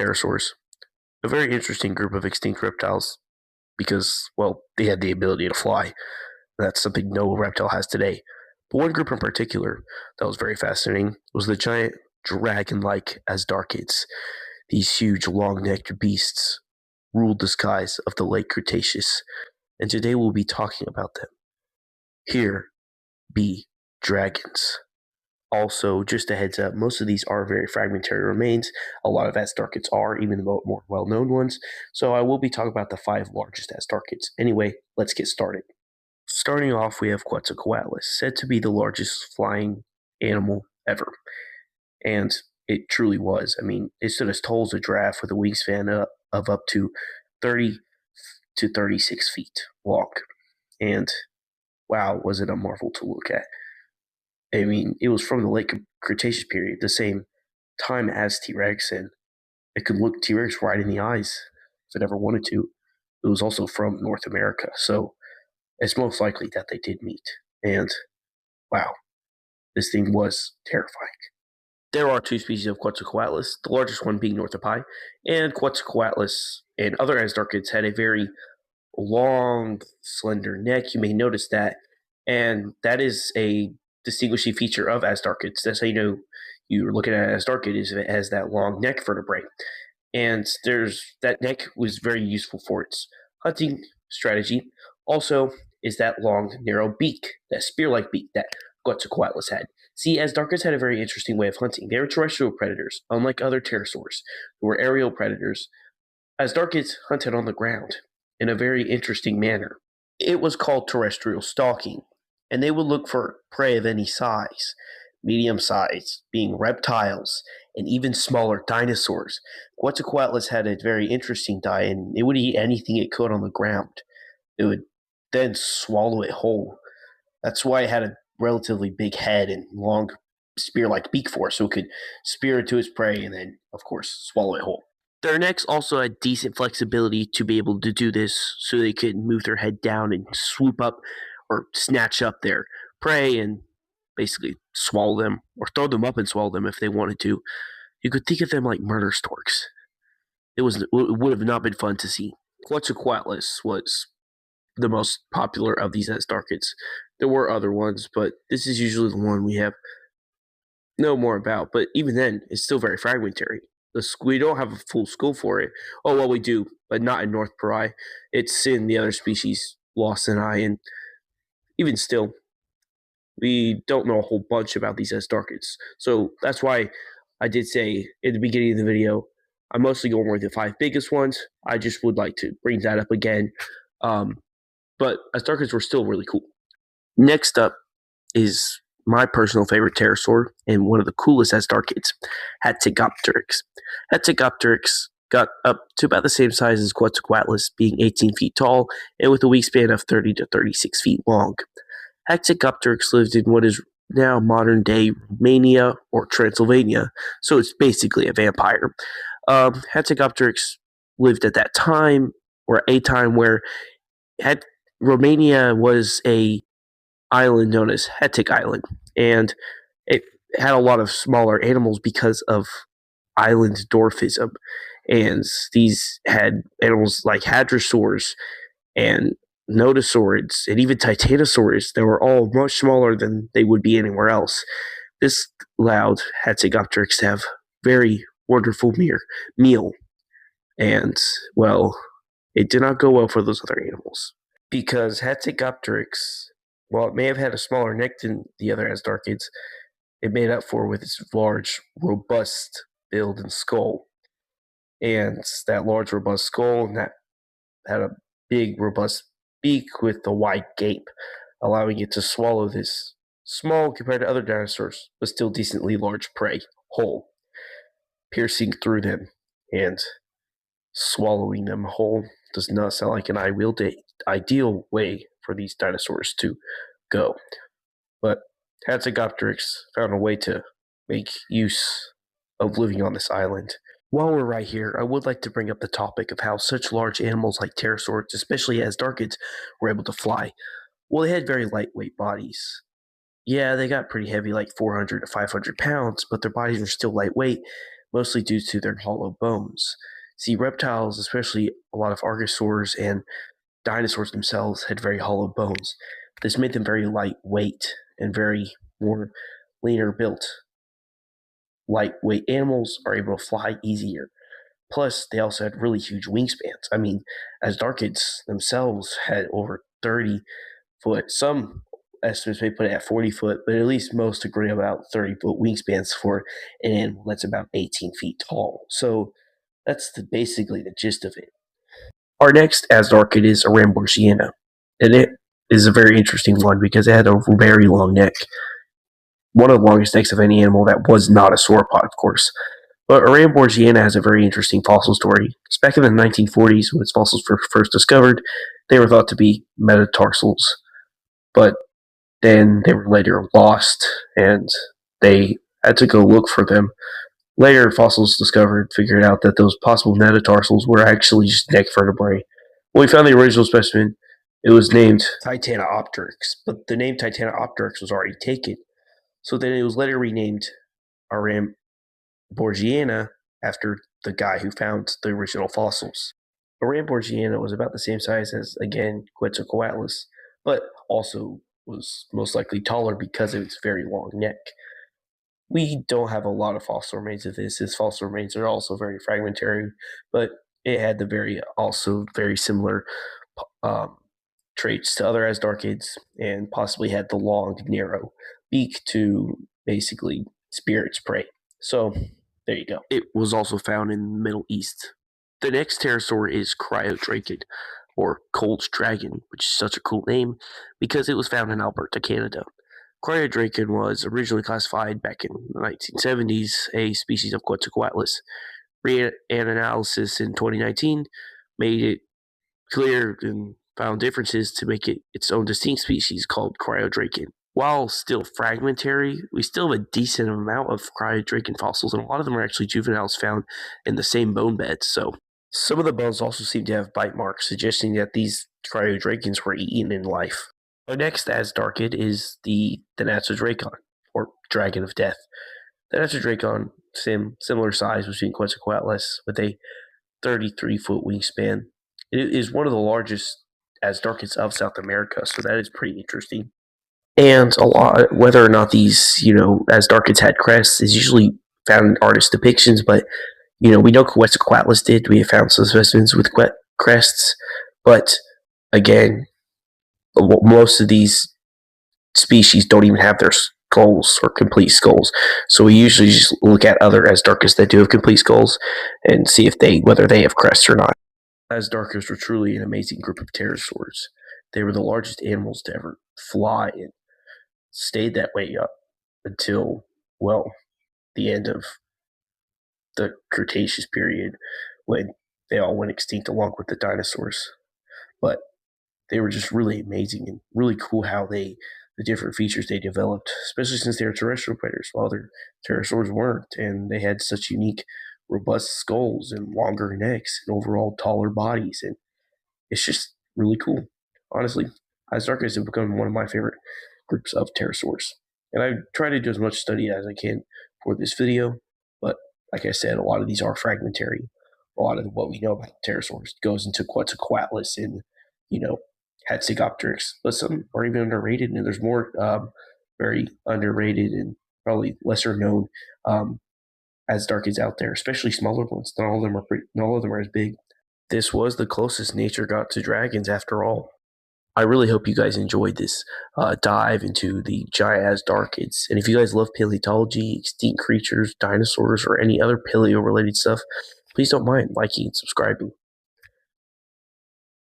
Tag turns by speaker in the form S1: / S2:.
S1: pterosaurs. A very interesting group of extinct reptiles because, well, they had the ability to fly. That's something no reptile has today. But one group in particular that was very fascinating was the giant dragon-like Azdarchids. These huge, long-necked beasts ruled the skies of the late Cretaceous, and today we'll be talking about them. Here be dragons. Also, just a heads up, most of these are very fragmentary remains. A lot of Azdarchids are, even the more well-known ones. So I will be talking about the 5 largest Azdarchids. Anyway, let's get started. Starting off, we have Quetzalcoatlus, said to be the largest flying animal ever. And it truly was. I mean, it stood as tall as a giraffe with a wingspan of up to 30 to 36 feet long. And wow, was it a marvel to look at. I mean, it was from the late Cretaceous period, the same time as T-Rex, and it could look T-Rex right in the eyes if it ever wanted to. It was also from North America, so it's most likely that they did meet. And wow, this thing was terrifying. There are 2 species of Quetzalcoatlus, the largest one being Northopi, and Quetzalcoatlus and other Azdarchids had a very long, slender neck. You may notice that, and that is a distinguishing feature of Azdarchids. That's how you know you're looking at an Azdarchid is if it has that long neck vertebrae. And that neck was very useful for its hunting strategy. Also, is that long, narrow beak, that spear-like beak that Quetzalcoatlus had. See, Azdarchids had a very interesting way of hunting. They were terrestrial predators, unlike other pterosaurs, who were aerial predators. Azdarchids hunted on the ground in a very interesting manner. It was called terrestrial stalking, and they would look for prey of any size, medium size, being reptiles, and even smaller dinosaurs. Quetzalcoatlus had a very interesting diet, and it would eat anything it could on the ground. It would then swallow it whole. That's why it had a relatively big head and long spear-like beak for it, so it could spear it to its prey and then, of course, swallow it whole. Their necks also had decent flexibility to be able to do this, so they could move their head down and swoop up or snatch up their prey and basically swallow them, or throw them up and swallow them if they wanted to. You could think of them like murder storks. It would have not been fun to see. Quetzalcoatlus was the most popular of these Azdarchids. There were other ones, but this is usually the one we know more about. But even then, it's still very fragmentary. We don't have a full school for it. Oh, well, we do, but not in North Pari. It's in the other species, Lost and I, and even still, we don't know a whole bunch about these Azdarchids. So that's why I did say in the beginning of the video, I'm mostly going with the 5 biggest ones. I just would like to bring that up again. But Azdarchids were still really cool. Next up is my personal favorite pterosaur and one of the coolest Azdarchids, Hatzegopteryx. Hatzegopteryx got up to about the same size as Quetzalcoatlus, being 18 feet tall and with a wingspan of 30 to 36 feet long. Hatzegopteryx lived in what is now modern-day Romania or Transylvania, so it's basically a vampire. Hatzegopteryx lived at that time, or a time where Romania was a island known as Hetic Island, and it had a lot of smaller animals because of island dwarfism. And these had animals like hadrosaurs and nodosaurids and even titanosaurs that were all much smaller than they would be anywhere else. This allowed Hatzegopteryx to have very wonderful meal. And, well, it did not go well for those other animals. Because Hatzegopteryx, while it may have had a smaller neck than the other Azdarchids, it made up for with its large, robust build and skull. And that large, robust skull and that had a big, robust beak with a wide gape, allowing it to swallow this small, compared to other dinosaurs, but still decently large prey whole, piercing through them and swallowing them whole does not sound like an ideal way for these dinosaurs to go. But Hatzegopteryx found a way to make use of living on this island. While we're right here, I would like to bring up the topic of how such large animals like pterosaurs, especially Azdarchids, were able to fly. Well, they had very lightweight bodies. Yeah, they got pretty heavy, like 400 to 500 pounds, but their bodies were still lightweight, mostly due to their hollow bones. See, reptiles, especially a lot of archosaurs and dinosaurs themselves, had very hollow bones. This made them very lightweight and very more leaner built. Lightweight animals are able to fly easier. Plus, they also had really huge wingspans. I mean, Azdarchids themselves had over 30 foot. Some estimates may put it at 40 foot, but at least most agree about 30 foot wingspans for an animal that's about 18 feet tall. So that's basically the gist of it. Our next Azdarchid is Aramborgiana, and it is a very interesting one because it had a very long neck. One of the longest necks of any animal that was not a sauropod, of course. But Aramborgiana has a very interesting fossil story. It's back in the 1940s when its fossils were first discovered. They were thought to be metatarsals, but then they were later lost, and they had to go look for them. Later, fossils figured out that those possible metatarsals were actually just neck vertebrae. When we found the original specimen, it was named Titanoopteryx, but the name Titanoopteryx was already taken. So then it was later renamed Aramborgiana after the guy who found the original fossils. Aramborgiana was about the same size as, again, Quetzalcoatlus, but also was most likely taller because of its very long neck. We don't have a lot of fossil remains of this. Its fossil remains are also very fragmentary, but it had the also very similar um, traits to other Azdarchids, and possibly had the long, narrow beak to basically spear its prey. So there you go. It was also found in the Middle East. The next pterosaur is Cryodrachid, or Cold's Dragon, which is such a cool name because it was found in Alberta, Canada. Cryodrachid was originally classified back in the 1970s a species of Quetzalcoatlus. Reanalysis in 2019 made it clear and found differences to make it its own distinct species called Cryodrachid. While still fragmentary, we still have a decent amount of Cryodrachid fossils, and a lot of them are actually juveniles found in the same bone beds. So some of the bones also seem to have bite marks, suggesting that these Cryodrachins were eaten in life. Our next Azdarchid is the Thanatodracon, or Dragon of Death. The Thanatodracon, similar size between Quetzalcoatlus, with a 33-foot wingspan. It is one of the largest Azdarchids of South America, so that is pretty interesting. And whether or not these, Azdarchids had crests is usually found in artist depictions, but, we know Quetzalcoatlus did. We have found some specimens with crests, but again, most of these species don't even have their skulls or complete skulls. So we usually just look at other Azdarchids that do have complete skulls and see whether they have crests or not. Azdarchids were truly an amazing group of pterosaurs. They were the largest animals to ever fly and stayed that way up until, well, the end of the Cretaceous period when they all went extinct along with the dinosaurs. But they were just really amazing and really cool how the different features they developed, especially since they were terrestrial predators, while their pterosaurs weren't, and they had such unique, robust skulls and longer necks and overall taller bodies, and it's just really cool. Honestly, Azdarchids have become one of my favorite groups of pterosaurs, and I try to do as much study as I can for this video, but like I said, a lot of these are fragmentary. A lot of what we know about pterosaurs goes into Quetzalcoatlus and, Hatzegopteryx, but some are even underrated, and there's more very underrated and probably lesser known Azdarchids out there, especially smaller ones. Not all of them are as big. This was the closest nature got to dragons, after all. I really hope you guys enjoyed this dive into the giant Azdarchids. And if you guys love paleontology, extinct creatures, dinosaurs, or any other paleo-related stuff, please don't mind liking and subscribing.